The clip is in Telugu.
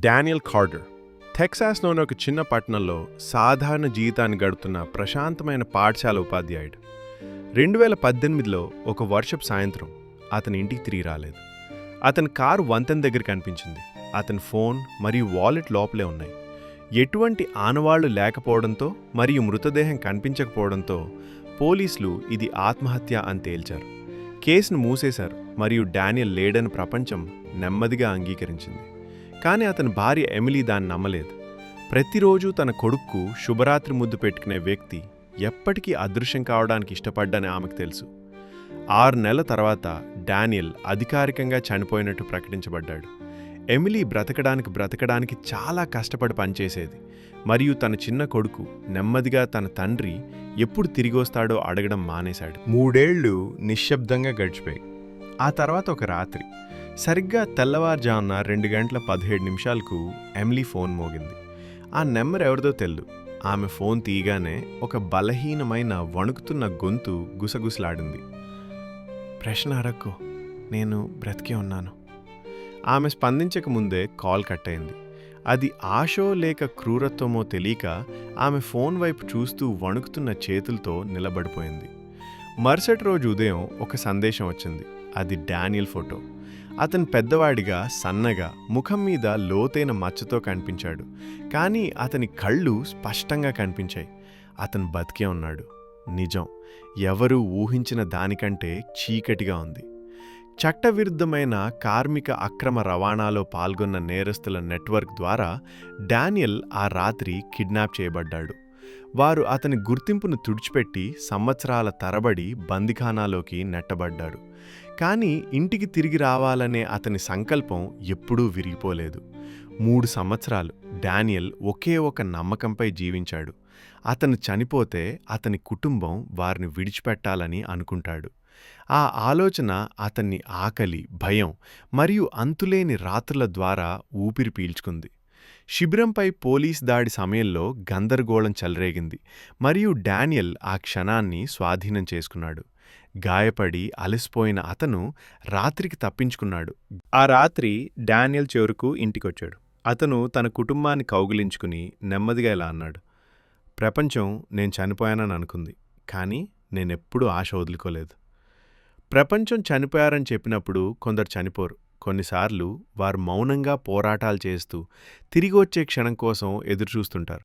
డానియల్ కార్టర్ టెక్సాస్లోని ఒక చిన్న పట్టణంలో సాధారణ జీవితాన్ని గడుపుతున్న ప్రశాంతమైన పాఠశాల ఉపాధ్యాయుడు 2018లో ఒక వర్షపు సాయంత్రం అతని ఇంటికి తిరిగి రాలేదు. అతని కారు వంతెన దగ్గర కనిపించింది. అతని ఫోన్ మరియు వాలెట్ లోపలే ఉన్నాయి. ఎటువంటి ఆనవాళ్లు లేకపోవడంతో మరియు మృతదేహం కనిపించకపోవడంతో పోలీసులు ఇది ఆత్మహత్య అని తేల్చారు. కేసును మూసేశారు మరియు డానియల్ లేడని ప్రపంచం నెమ్మదిగా అంగీకరించింది. కానీ అతని భార్య ఎమిలీ దాన్ని నమ్మలేదు. ప్రతిరోజు తన కొడుక్కు శుభరాత్రి ముద్దు పెట్టుకునే వ్యక్తి ఎప్పటికీ అదృశ్యం కావడానికి ఇష్టపడ్డని ఆమెకు తెలుసు. 6 నెలల తర్వాత డానియల్ అధికారికంగా చనిపోయినట్టు ప్రకటించబడ్డాడు. ఎమిలీ బ్రతకడానికి చాలా కష్టపడి పనిచేసేది మరియు తన చిన్న కొడుకు నెమ్మదిగా తన తండ్రి ఎప్పుడు తిరిగొస్తాడో అడగడం మానేశాడు. 3 ఏళ్లు నిశ్శబ్దంగా గడిచిపోయాయి. ఆ తర్వాత ఒక రాత్రి సరిగ్గా తెల్లవారుజామున 2:17 ఎమిలీ ఫోన్ మోగింది. ఆ నెంబర్ ఎవరిదో తెల్దు. ఆమె ఫోన్ తీయగానే ఒక బలహీనమైన వణుకుతున్న గొంతు గుసగుసలాడింది. ప్రశ్న అడక్కు, నేను బ్రతికే ఉన్నాను. ఆమె స్పందించకముందే కాల్ కట్ అయింది. అది ఆశో లేక క్రూరత్వమో తెలియక ఆమె ఫోన్ వైపు చూస్తూ వణుకుతున్న చేతులతో నిలబడిపోయింది. మరుసటి రోజు ఉదయం ఒక సందేశం వచ్చింది. అది డానియల్ ఫోటో. అతను పెద్దవాడిగా సన్నగా ముఖం మీద లోతైన మచ్చతో కనిపించాడు. కానీ అతని కళ్ళు స్పష్టంగా కనిపించాయి. అతను బతికే ఉన్నాడు. నిజం ఎవరూ ఊహించిన దానికంటే చీకటిగా ఉంది. చట్టవిరుద్ధమైన కార్మిక అక్రమ రవాణాలో పాల్గొన్న నేరస్తుల నెట్వర్క్ ద్వారా డానియల్ ఆ రాత్రి కిడ్నాప్ చేయబడ్డాడు. వారు అతని గుర్తింపును తుడిచిపెట్టి సంవత్సరాల తరబడి బందిఖానాలోకి నెట్టబడ్డాడు. కానీ ఇంటికి తిరిగి రావాలనే అతని సంకల్పం ఎప్పుడూ విరిగిపోలేదు. 3 సంవత్సరాలు డానియల్ ఒకే ఒక నమ్మకంపై జీవించాడు. అతను చనిపోతే అతని కుటుంబం వారిని విడిచిపెట్టాలని అనుకుంటాడు. ఆ ఆలోచన అతన్ని ఆకలి, భయం మరియు అంతులేని రాత్రుల ద్వారా ఊపిరి పీల్చుకుంది. శిబిరంపై పోలీస్ దాడి సమయంలో గందరగోళం చెలరేగింది మరియు డానియల్ ఆ క్షణాన్ని స్వాధీనం చేసుకున్నాడు. గాయపడి అలసిపోయిన అతను రాత్రికి తప్పించుకున్నాడు. ఆ రాత్రి డానియల్ చివరకు ఇంటికొచ్చాడు. అతను తన కుటుంబాన్ని కౌగిలించుకుని నెమ్మదిగా ఇలా అన్నాడు. ప్రపంచం నేను చనిపోయానని అనుకుంది, కానీ నేనెప్పుడూ ఆశ వదులుకోలేదు. ప్రపంచం చనిపోయారని చెప్పినప్పుడు కొందరు చనిపోరు. కొన్నిసార్లు వారు మౌనంగా పోరాటాలు చేస్తూ తిరిగి వచ్చే క్షణం కోసం ఎదురుచూస్తుంటారు.